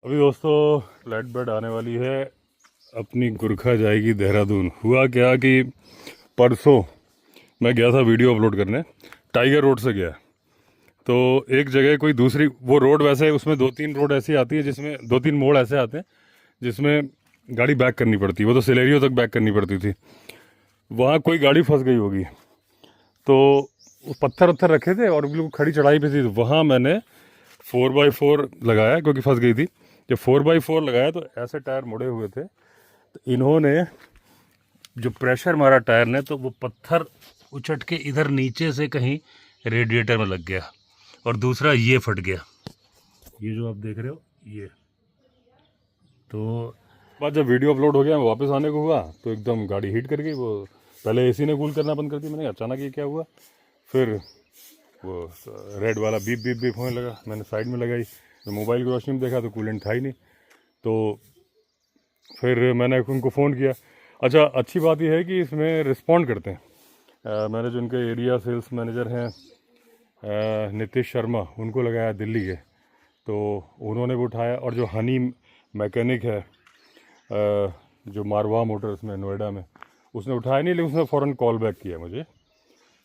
अभी दोस्तों flat bed आने वाली है, अपनी गुरखा जाएगी देहरादून। हुआ क्या कि परसों मैं गया था वीडियो अपलोड करने, टाइगर रोड से गया। तो एक जगह कोई दूसरी वो रोड, वैसे उसमें दो तीन रोड ऐसी आती है जिसमें दो तीन मोड़ ऐसे आते हैं जिसमें गाड़ी बैक करनी पड़ती है। वो तो सिलेरियो तक बैक करनी पड़ती थी। वहाँ कोई गाड़ी फंस गई होगी, तो पत्थर वत्थर रखे थे और बिल्कुल खड़ी चढ़ाई पे थी। तो वहाँ मैंने 4x4 लगाया क्योंकि फंस गई थी। जब 4x4 लगाया तो ऐसे टायर मुड़े हुए थे, तो इन्होंने जो प्रेशर मारा टायर ने, तो वो पत्थर उचट के इधर नीचे से कहीं रेडिएटर में लग गया और दूसरा ये फट गया। ये जो आप देख रहे हो ये। तो बाद जब वीडियो अपलोड हो गया, मैं वापस आने को हुआ तो एकदम गाड़ी हीट कर गई। वो पहले एसी ने कूल करना बंद कर दी। मैंने अचानक ये क्या हुआ, फिर वो रेड वाला बीप बीप बीप होने लगा। मैंने साइड में लगाई तो मोबाइल की रोशनी में देखा तो कूलेंट था ही नहीं। तो फिर मैंने उनको फ़ोन किया। अच्छा, अच्छी बात यह है कि इसमें रिस्पॉन्ड करते हैं। मैंने जो उनके एरिया सेल्स मैनेजर हैं नीतीश शर्मा, उनको लगाया दिल्ली के, तो उन्होंने भी उठाया। और जो हनी मैकेनिक है जो मारवा मोटर्स में नोएडा में, उसने उठाया नहीं, लेकिन उसने फ़ौरन कॉल बैक किया मुझे।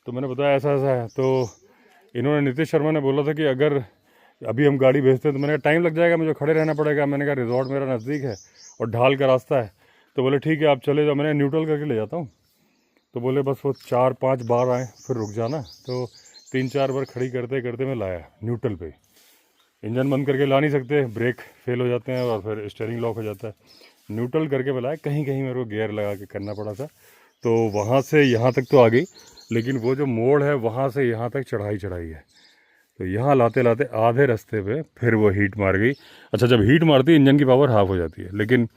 तो मैंने बताया ऐसा ऐसा है। तो इन्होंने नीतीश शर्मा ने बोला था कि अगर अभी हम गाड़ी भेजते हैं तो मैंने कहा टाइम लग जाएगा, मुझे खड़े रहना पड़ेगा। मैंने कहा रिजॉर्ट मेरा नज़दीक है और ढाल का रास्ता है। तो बोले ठीक है आप चले जाओ, मैंने न्यूट्रल करके ले जाता हूँ। तो बोले बस वो 4-5 बार आए फिर रुक जाना। तो 3-4 बार खड़ी करते करते मैं लाया न्यूट्रल पे। इंजन बंद करके ला नहीं सकते, ब्रेक फेल हो जाते हैं और फिर स्टीयरिंग लॉक हो जाता है। न्यूट्रल करके मैं लाया, कहीं कहीं मेरे को गियर लगा के करना पड़ा था। तो वहाँ से यहाँ तक तो आ गई, लेकिन वो जो मोड़ है वहाँ से यहाँ तक चढ़ाई चढ़ाई है। तो यहाँ लाते लाते आधे रास्ते पे फिर वो हीट मार गई। अच्छा, जब हीट मारती है इंजन की पावर हाफ हो जाती है, लेकिन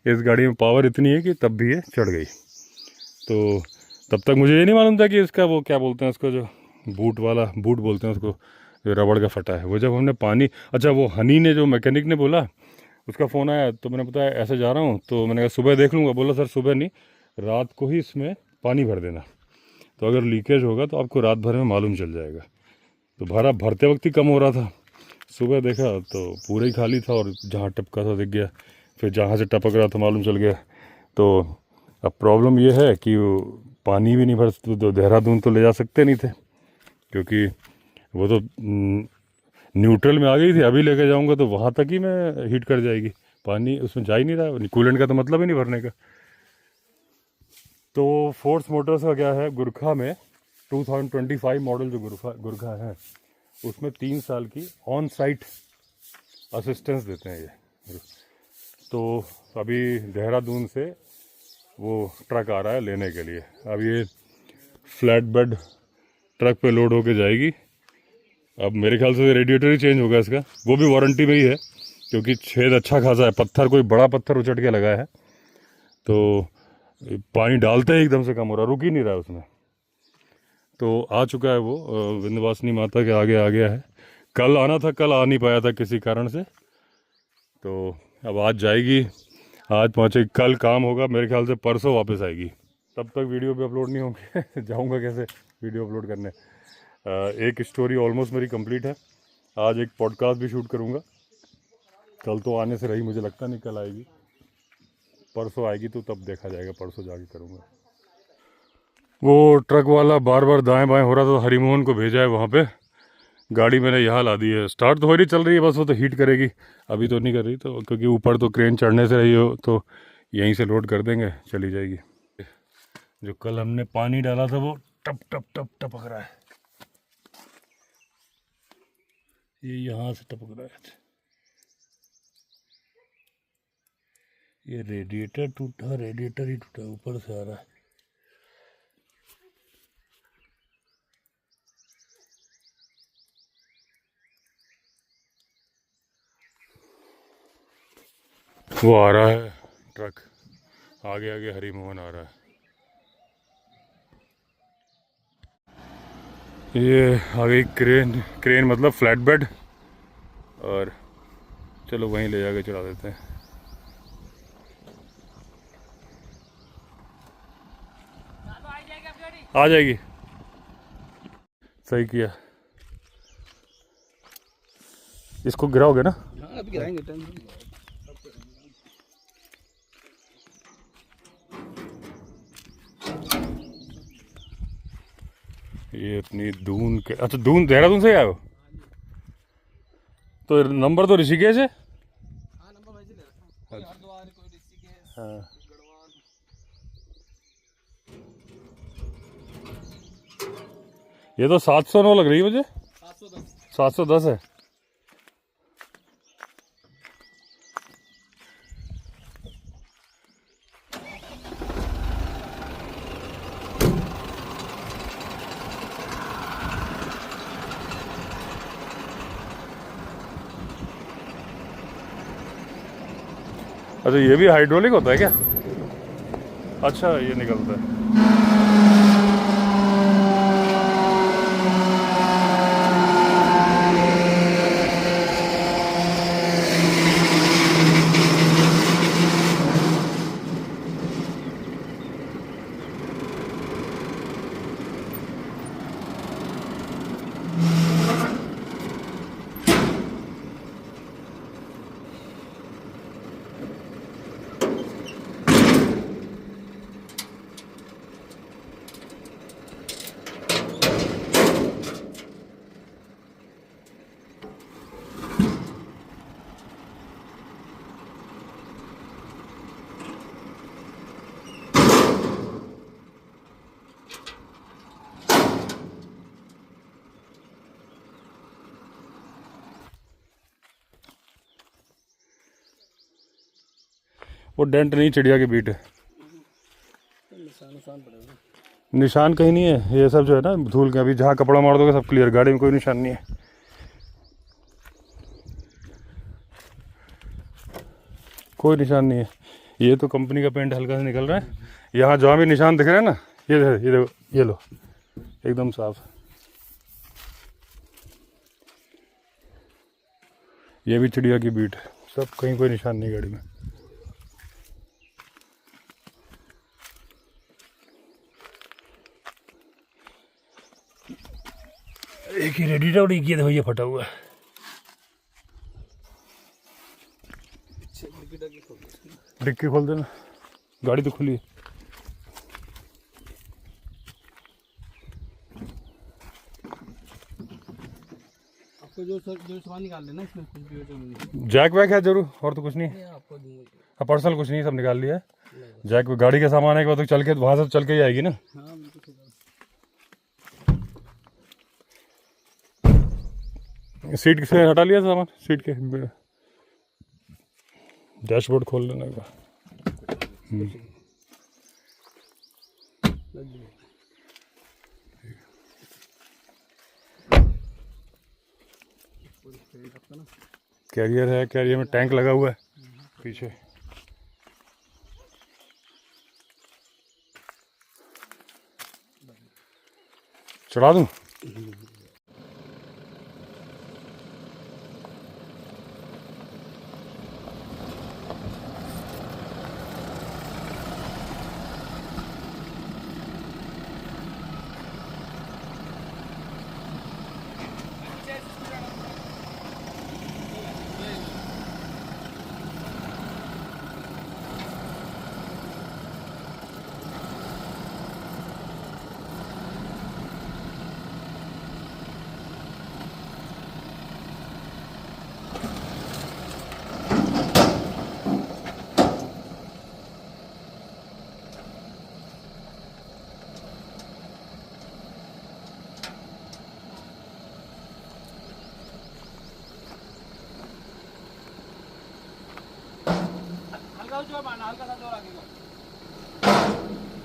इस गाड़ी में पावर इतनी है कि तब भी ये चढ़ गई। तो तब तक मुझे ये नहीं मालूम था कि इसका वो क्या बोलते हैं उसको, जो बूट वाला बूट बोलते हैं उसको, जो रबड़ का फटा है। वो जब हमने पानी, अच्छा वो हनी ने जो मैकेनिक ने बोला, उसका फ़ोन आया तो मैंने बताया ऐसे जा रहा हूँ। तो मैंने कहा सुबह देख लूँगा। बोला सर सुबह नहीं, रात को ही इसमें पानी भर देना, तो अगर लीकेज होगा तो आपको रात भर में मालूम चल जाएगा। तो भरा भरते वक्त ही कम हो रहा था, सुबह देखा तो पूरा ही खाली था और जहाँ टपका था दिख गया, फिर जहाँ से टपक रहा था मालूम चल गया। तो अब प्रॉब्लम ये है कि पानी भी नहीं भर, तो देहरादून तो ले जा सकते नहीं थे क्योंकि वो तो न्यूट्रल में आ गई थी। अभी लेके जाऊंगा तो वहाँ तक ही मैं हीट कर जाएगी, पानी उसमें जा ही नहीं रहा। कूलेंट का तो मतलब ही नहीं भरने का। तो फोर्स मोटर्स का क्या है, गुरखा में 2025 मॉडल जो गुरखा है, उसमें 3 साल की ऑन साइट असिस्टेंस देते हैं ये। तो अभी देहरादून से वो ट्रक आ रहा है लेने के लिए। अब ये फ्लैट बेड ट्रक पे लोड होके जाएगी। अब मेरे ख्याल से रेडिएटर ही चेंज होगा इसका, वो भी वारंटी में ही है क्योंकि छेद अच्छा खासा है। पत्थर कोई बड़ा पत्थर उचट के लगा है, तो पानी डालते ही एकदम से कम हो रहा, रुक ही नहीं रहा है उसमें। तो आ चुका है वो, विंध्यवासिनी माता के आगे आ गया है। कल आना था, कल आ नहीं पाया था किसी कारण से, तो अब आज जाएगी, आज पहुँचेगी, कल काम होगा। मेरे ख्याल से परसों वापस आएगी। तब तक वीडियो भी अपलोड नहीं होंगे जाऊँगा कैसे वीडियो अपलोड करने। एक स्टोरी ऑलमोस्ट मेरी कंप्लीट है। आज एक पॉडकास्ट भी शूट करूँगा। कल तो आने से रही, मुझे लगता नहीं कल आएगी, परसों आएगी। तो तब देखा जाएगा, परसों जाके करूँगा। वो ट्रक वाला बार बार दाएं बाएं हो रहा था, हरिमोहन को भेजा है वहाँ पे। गाड़ी मैंने यहाँ ला दी है, स्टार्ट तो हो रही, चल रही है, बस वो तो हीट करेगी। अभी तो नहीं कर रही, तो क्योंकि ऊपर तो क्रेन चढ़ने से रही हो, तो यहीं से लोड कर देंगे, चली जाएगी। जो कल हमने पानी डाला था वो टप टप टप टपक रहा है, ये यहाँ से टपक रहा है। ये रेडिएटर टूटा, रेडिएटर ही टूटा, ऊपर से आ रहा है। वो आ रहा है ट्रक, आगे आगे हरिमोहन आ रहा है। ये आ गई क्रेन, क्रेन मतलब फ्लैट बेड, और चलो वहीं ले जाके चढ़ा देते हैं। आ जाएगी, सही किया। इसको गिराओगे ना? हाँ, अभी गिराएंगे। ये अपनी दून के, अच्छा दून देहरादून से आए हो? तो नंबर तो ऋषिकेश है। हाँ नंबर वैसे ले रखा हूँ, कोई हरिद्वार कोई ऋषिकेश हाँ गढ़वाल। ये तो 709 लग रही है मुझे। 710। 710 है। अच्छा ये भी हाइड्रोलिक होता है क्या? अच्छा ये निकलता है। वो डेंट नहीं, चिड़िया की बीट है। निशान पड़ेगा। निशान कहीं नहीं है, ये सब जो है ना धूल के, अभी जहाँ कपड़ा मार दोगे सब क्लियर, गाड़ी में कोई निशान नहीं है। कोई निशान नहीं है। ये तो कंपनी का पेंट हल्का से निकल रहा है। यहाँ जहाँ भी निशान दिख रहे हैं ना, ये देखो, ये लो एकदम साफ। ये भी चिड़िया की बीट है, सब कहीं कोई निशान नहीं गाड़ी में। एक ही रेडिएटर किया था, ये फटा हुआ है। डिक्की खोल देना, गाड़ी तो खुली है। आपको जो सामान निकाल लेना, इसमें कुछ भी हो तो नहीं। जैक वैक है जरूर, और तो कुछ नहीं। आपको दूंगा। हाँ पर्सनल कुछ नहीं, सब निकाल लिया है। जैक गाड़ी का सामान है कि वो तो चल के वहाँ से चल के ही आएगी ना। हाँ बिल्कुल। सीट से हटा लिया सामान, सीट के डैशबोर्ड खोल लेना का। कैरियर है, कैरियर में टैंक लगा हुआ है पीछे। चढ़ा दूं? हल्का सा जोर आगे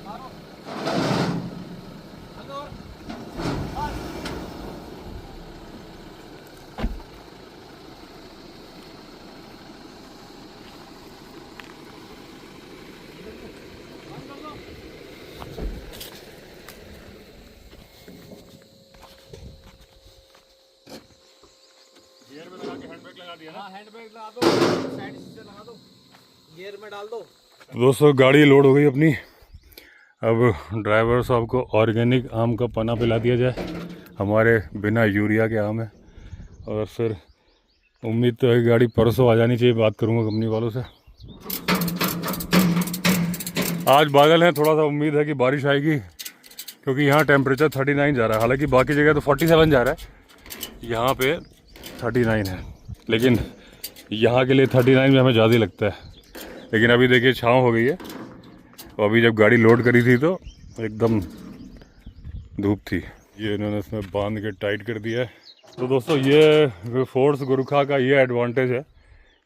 मारो। गियर में लगा के हैंड ब्रेक लगा दिया ना? हाँ हैंड ब्रेक लगा दो, साइड से लगा दो, गियर में डाल दो। दोस्तों गाड़ी लोड हो गई अपनी। अब ड्राइवर साहब को ऑर्गेनिक आम का पन्ना पिला दिया जाए, हमारे बिना यूरिया के आम है। और फिर उम्मीद तो है गाड़ी परसों आ जानी चाहिए, बात करूँगा कंपनी वालों से। आज बादल हैं, थोड़ा सा उम्मीद है कि बारिश आएगी, क्योंकि यहाँ टेम्परेचर 39 जा रहा है, हालांकि बाकी जगह तो 47 जा रहा है, यहाँ पे 39 है। लेकिन यहाँ के लिए 39 में हमें ज़्यादा ही लगता है। लेकिन अभी देखिए छाँव हो गई है, और अभी जब गाड़ी लोड करी थी तो एकदम धूप थी। ये इन्होंने इसमें बांध के टाइट कर दिया है। तो दोस्तों ये फोर्स गुरखा का ये एडवांटेज है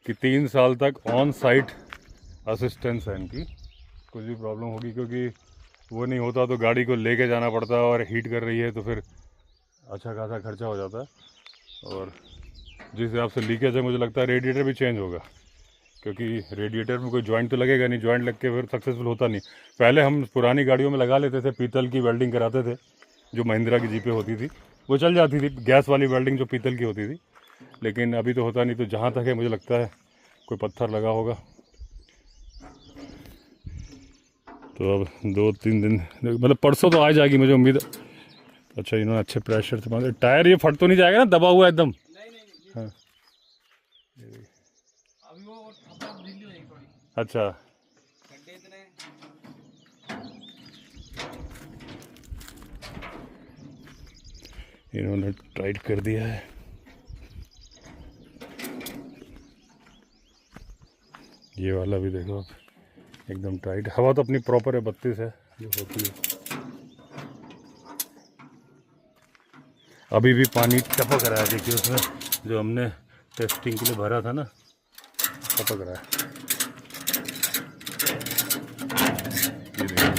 कि 3 साल तक ऑन साइट असिस्टेंस है इनकी। कुछ भी प्रॉब्लम होगी, क्योंकि वो नहीं होता तो गाड़ी को लेके जाना पड़ता है, और हीट कर रही है तो फिर अच्छा खासा खर्चा हो जाता है। और जिस हिसाब से लीकेज है, मुझे लगता है रेडिएटर भी चेंज होगा, क्योंकि रेडिएटर में कोई जॉइंट तो लगेगा नहीं, जॉइंट लग के फिर सक्सेसफुल होता नहीं। पहले हम पुरानी गाड़ियों में लगा लेते थे, पीतल की वेल्डिंग कराते थे, जो महिंद्रा की जीपें होती थी वो चल जाती थी, गैस वाली वेल्डिंग जो पीतल की होती थी। लेकिन अभी तो होता नहीं। तो जहाँ तक है मुझे लगता है कोई पत्थर लगा होगा। तो अब 2-3 दिन, मतलब परसों तो आ जाएगी मुझे उम्मीद है। अच्छा, इन्होंने अच्छे प्रेशर से बांधे। टायर ये फट तो नहीं जाएगा ना, दबा हुआ एकदम? नहीं। हाँ, अभी वो ढीली हो जाएगी थोड़ी। अच्छा। गड्ढे इतने इन्होंने टाइट कर दिया है। ये वाला भी देखो आप, एकदम टाइट। हवा तो अपनी प्रॉपर है, 32 है जो होती है। अभी भी पानी टपक रहा है, देखिए उसमें जो हमने टेस्टिंग के लिए भरा था ना, टपक रहा है। ये देखिए,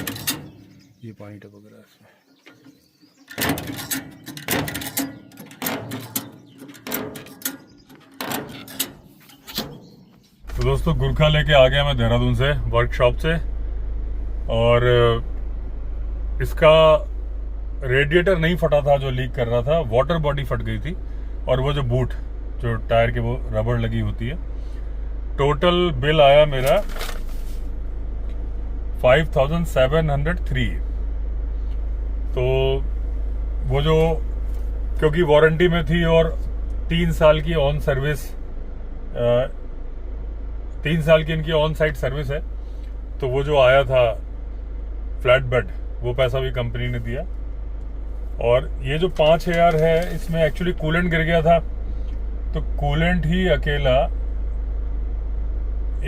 ये पानी टपक रहा है इसमें। तो दोस्तों गुरखा लेके आ गया मैं देहरादून से, वर्कशॉप से। और इसका रेडिएटर नहीं फटा था जो लीक कर रहा था, वाटर बॉडी फट गई थी। और वो जो बूट, जो टायर के वो रबड़ लगी होती है। टोटल बिल आया मेरा 5703। तो वो जो, क्योंकि वारंटी में थी और 3 साल की ऑन सर्विस, 3 साल की इनकी ऑन साइट सर्विस है, तो वो जो आया था फ्लैट बेड, वो पैसा भी कंपनी ने दिया। और ये जो 5000 है, इसमें एक्चुअली कूलेंट गिर गया था, तो कूलेंट ही अकेला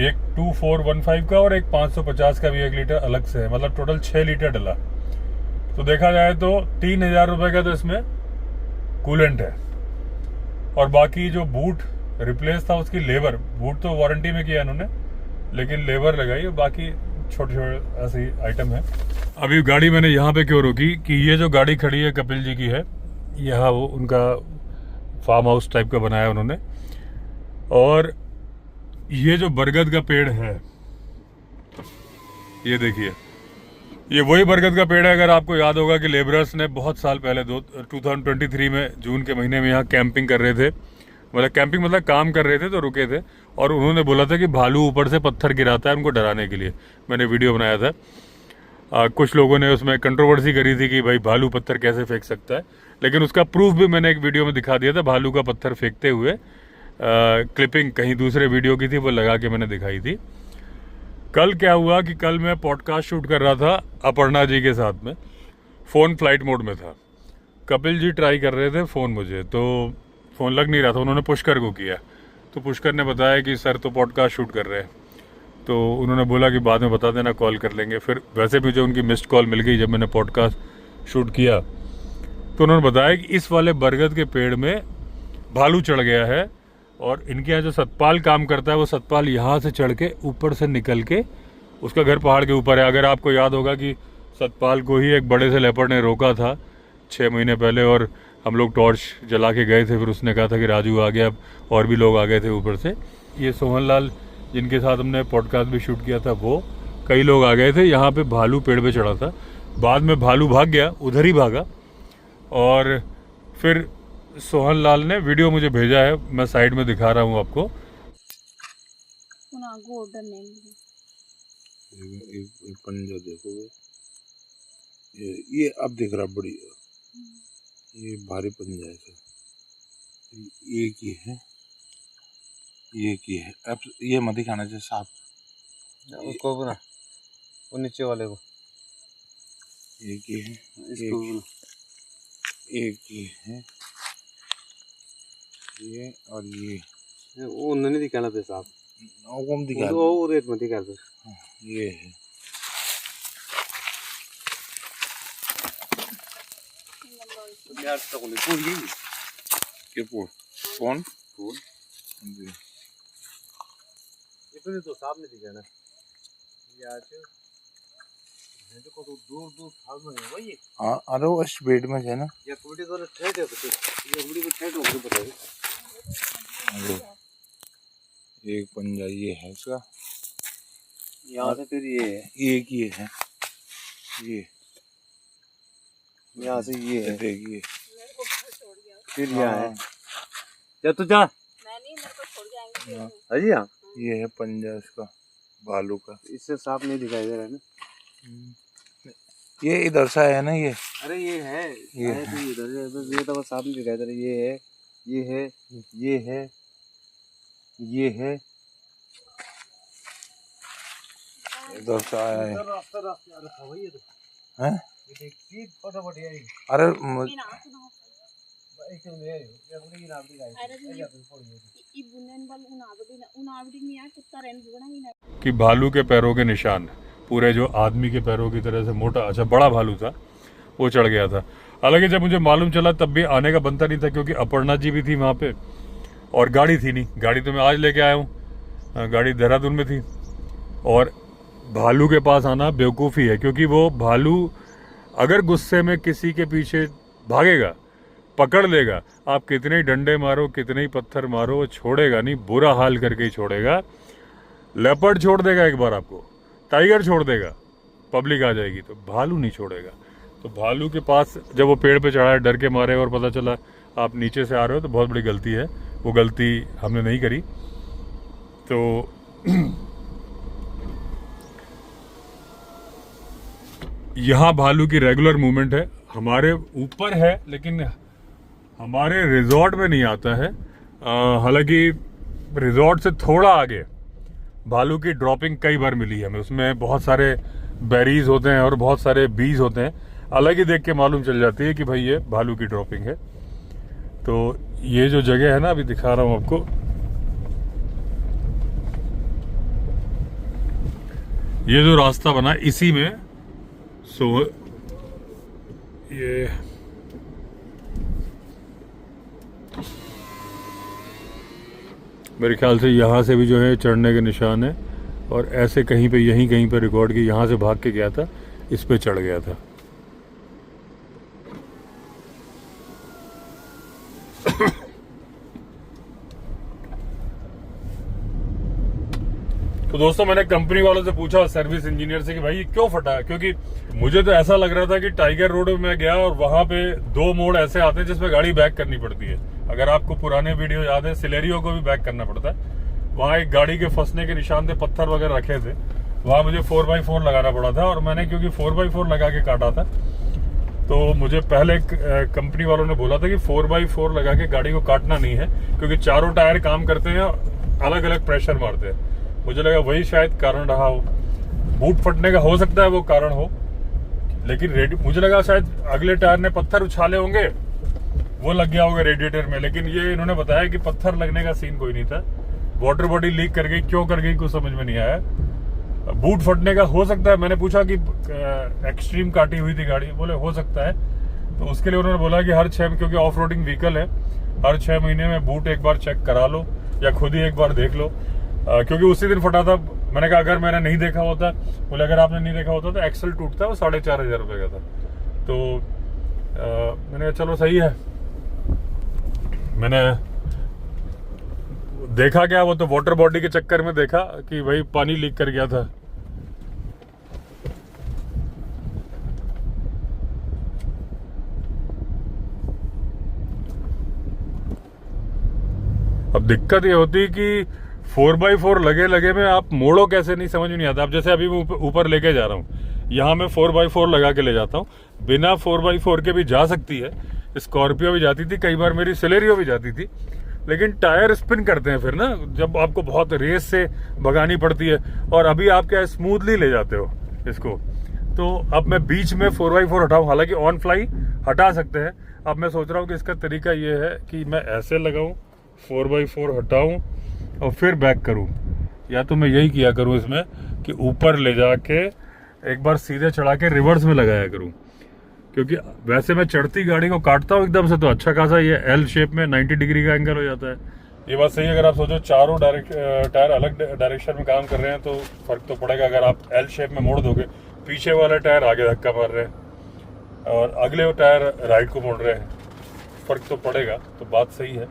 एक 2415 का और एक 550 का भी 1 लीटर अलग से है, मतलब टोटल 6 लीटर डला। तो देखा जाए तो 3000 रुपये का तो इसमें कूलेंट है। और बाकी जो बूट रिप्लेस था, उसकी लेबर, बूट तो वारंटी में किया इन्होंने, लेकिन लेबर लगाई, और बाकी छोटे छोटे ऐसी आइटम है। अभी गाड़ी मैंने यहाँ पे क्यों रोकी कि ये जो गाड़ी खड़ी है कपिल जी की है, यहाँ वो उनका फार्म हाउस टाइप का बनाया है उन्होंने। और ये जो बरगद का पेड़ है, ये देखिए, ये वही बरगद का पेड़ है। अगर आपको याद होगा कि लेबरर्स ने बहुत साल पहले 2023 में जून के महीने में यहाँ कैंपिंग कर रहे थे, मतलब कैंपिंग मतलब काम कर रहे थे, तो रुके थे। और उन्होंने बोला था कि भालू ऊपर से पत्थर गिराता है उनको डराने के लिए। मैंने वीडियो बनाया था। कुछ लोगों ने उसमें कंट्रोवर्सी करी थी कि भाई भालू पत्थर कैसे फेंक सकता है, लेकिन उसका प्रूफ भी मैंने एक वीडियो में दिखा दिया था। भालू का पत्थर फेंकते हुए क्लिपिंग कहीं दूसरे वीडियो की थी, वो लगा के मैंने दिखाई थी। कल क्या हुआ कि कल मैं पॉडकास्ट शूट कर रहा था अपर्णा जी के साथ में, फ़ोन फ्लाइट मोड में था। कपिल जी ट्राई कर रहे थे फ़ोन मुझे, तो फ़ोन लग नहीं रहा था। उन्होंने पुष्कर को किया, तो पुष्कर ने बताया कि सर तो पॉडकास्ट शूट कर रहे हैं। तो उन्होंने बोला कि बाद में बता देना, कॉल कर लेंगे। फिर वैसे भी जो उनकी मिस्ड कॉल मिल गई जब मैंने पॉडकास्ट शूट किया, तो उन्होंने बताया कि इस वाले बरगद के पेड़ में भालू चढ़ गया है। और इनके यहाँ जो सतपाल काम करता है, वो सतपाल यहाँ से चढ़ के ऊपर से निकल के, उसका घर पहाड़ के ऊपर है। अगर आपको याद होगा कि सतपाल को ही एक बड़े से लेपर्ड ने रोका था 6 महीने पहले, और हम लोग टॉर्च जला के गए थे। फिर उसने कहा था कि राजू आ गया, अब और भी लोग आ गए थे ऊपर से। ये सोहन लाल जिनके साथ हमने पॉडकास्ट भी शूट किया था, वो कई लोग आ गए थे। यहाँ पे भालू पेड़ पे चढ़ा था। बाद में भालू भाग गया, उधर ही भागा। और फिर सोहन लाल ने वीडियो मुझे भेजा है, मैं साइड में दिखा रहा हूँ आपको। पंजा देखो, ये अब दिख रहा बड़ी, ये भारी पंजा है सर। ये की है, ये की है। अब ये मत दिखाना चाहिए साफ, उसको ना, वो नीचे वाले को। एक ये है, इसको एक ये है, ये और ये वो नहीं दिखाना पे साहब, कौन दिखा, वो रेट में दिखा दो। ये है यार तो कोई पूछ गई के कौन इतने तो साहब ने दिखाना ये आज है तो को दूर दूर फाल में है वही। हाँ अरे वो इस बेड में है ना, ये कुड़ी तो ठेठ है तो ये कुड़ी को ठेठ हो गई बता दे। अरे एक पंजा ये है इसका, यहाँ से फिर ये है, एक ये है, ये यहाँ से ये है, देखिए फिर यहाँ है। जा तू जा अजी हाँ, ये है पंजा इसका भालू का, इससे साफ नहीं दिखाई दे रहा है ना। ये इधर से है ना, ये अरे ये है, ये है तो इधर है, बस ये तो बस साफ नहीं दिखाई दे रहा। ये है, ये है, ये है, ये है, इधर से आया है, रास्ता रास्ता अरे खवाई है तो हैं? ये देख सीध फटाफट आई अरे एक में ये अपनी नाम दी गाइस ये अपन फोड़ ये बुनन बल उनावड़ी में यार कुत्ता रेन बुगना ही ना कि भालू के पैरों के निशान पूरे, जो आदमी के पैरों की तरह से मोटा, अच्छा बड़ा भालू था, वो चढ़ गया था। हालांकि जब मुझे मालूम चला तब भी आने का बनता नहीं था, क्योंकि अपर्णा जी भी थी वहाँ पे और गाड़ी थी नहीं। गाड़ी तो मैं आज लेके आया हूँ, गाड़ी देहरादून में थी। और भालू के पास आना बेवकूफ़ी है, क्योंकि वो भालू अगर गुस्से में किसी के पीछे भागेगा, पकड़ लेगा, आप कितने ही डंडे मारो, कितने ही पत्थर मारो, वो छोड़ेगा नहीं, बुरा हाल करके ही छोड़ेगा। लेपर्ड छोड़ देगा एक बार आपको, टाइगर छोड़ देगा, पब्लिक आ जाएगी, तो भालू नहीं छोड़ेगा। तो भालू के पास जब वो पेड़ पे चढ़ा है डर के मारे और पता चला आप नीचे से आ रहे हो, तो बहुत बड़ी गलती है, वो गलती हमने नहीं करी। तो यहाँ भालू की रेगुलर मूवमेंट है, हमारे ऊपर है लेकिन हमारे रिजॉर्ट में नहीं आता है। हालांकि रिजॉर्ट से थोड़ा आगे भालू की ड्रॉपिंग कई बार मिली है हमें, उसमें बहुत सारे बेरीज होते हैं और बहुत सारे बीज होते हैं, अलग ही देख के मालूम चल जाती है कि भाई ये भालू की ड्रॉपिंग है। तो ये जो जगह है ना, अभी दिखा रहा हूँ आपको, ये जो रास्ता बना इसी में, सो ये मेरे ख्याल से यहाँ से भी जो है चढ़ने के निशान है, और ऐसे कहीं पे यहीं कहीं पे रिकॉर्ड की, यहाँ से भाग के गया था, इस पे चढ़ गया था। तो दोस्तों मैंने कंपनी वालों से पूछा, सर्विस इंजीनियर से, कि भाई ये क्यों फटा है, क्योंकि मुझे तो ऐसा लग रहा था कि टाइगर रोड में गया और वहां पे दो मोड़ ऐसे आते हैं जिसमें गाड़ी बैक करनी पड़ती है। अगर आपको पुराने वीडियो याद है, सिलेरियो को भी बैक करना पड़ता है। वहां एक गाड़ी के फंसने के निशान थे, पत्थर वगैरह रखे थे, वहां मुझे 4x4 लगाना पड़ा था, और मैंने क्योंकि 4x4 लगा के काटा था, तो मुझे पहले कंपनी वालों ने बोला था कि 4x4 लगा के गाड़ी को काटना नहीं है, क्योंकि चारों टायर काम करते हैं, अलग अलग प्रेशर मारते हैं। मुझे लगा वही शायद कारण रहा हो, बूट फटने का हो सकता है वो कारण हो, लेकिन मुझे लगा शायद अगले टायर ने पत्थर उछाले होंगे, वो लग गया होगा रेडिएटर में। लेकिन ये इन्होंने बताया कि पत्थर लगने का सीन कोई नहीं था, वाटर बॉडी लीक कर गई, क्यों कर गई कुछ समझ में नहीं आया। बूट फटने का हो सकता है, मैंने पूछा कि एक्सट्रीम काटी हुई थी गाड़ी, बोले हो सकता है। तो उसके लिए उन्होंने बोला कि हर 6, क्योंकि ऑफ रोडिंग व्हीकल है, हर 6 महीने में बूट एक बार चेक करा लो या खुद ही एक बार देख लो, क्योंकि उसी दिन फटा था। मैंने कहा अगर मैंने नहीं देखा होता, बोले अगर आपने नहीं देखा होता तो एक्सल टूटता, वो 4500 रुपये का था। तो मैंने कहा चलो सही है। मैंने देखा क्या, वो तो वाटर बॉडी के चक्कर में देखा कि भाई पानी लीक कर गया था। अब दिक्कत ये होती है कि 4x4 लगे में आप मोड़ो कैसे, नहीं समझ में नहीं आता। अब जैसे अभी मैं ऊपर लेके जा रहा हूँ, यहाँ मैं 4x4 लगा के ले जाता हूँ, बिना 4x4 के भी जा सकती है, स्कॉर्पियो भी जाती थी, कई बार मेरी सिलेरियो भी जाती थी, लेकिन टायर स्पिन करते हैं फिर ना, जब आपको बहुत रेस से भगानी पड़ती है। और अभी आप क्या स्मूथली ले जाते हो इसको, तो अब मैं बीच में 4x4 हटाऊं, हालांकि ऑन फ्लाई हटा सकते हैं। अब मैं सोच रहा हूँ कि इसका तरीका ये है कि मैं ऐसे लगाऊं, 4x4 हटाऊं और फिर बैक करूं, या तो मैं यही किया करूं इसमें कि ऊपर ले जाके एक बार सीधे चढ़ा के रिवर्स में लगाया करूं, क्योंकि वैसे मैं चढ़ती गाड़ी को काटता हूँ एकदम से तो अच्छा खासा ये एल शेप में 90 डिग्री का एंगल हो जाता है। ये बात सही है। अगर आप सोचो चारों टायर अलग डायरेक्शन में काम कर रहे हैं तो फर्क तो पड़ेगा। अगर आप एल शेप में मोड़ दोगे, पीछे वाले टायर आगे धक्का मार रहे हैं और अगले टायर राइट को मोड़ रहे हैं, फर्क तो पड़ेगा। तो बात सही है।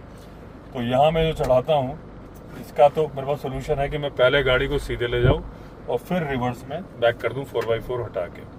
तो यहाँ मैं जो चढ़ाता हूँ इसका तो मेरे पास सोल्यूशन है कि मैं पहले गाड़ी को सीधे ले जाऊँ और फिर रिवर्स में बैक कर दूँ 4x4 हटा के।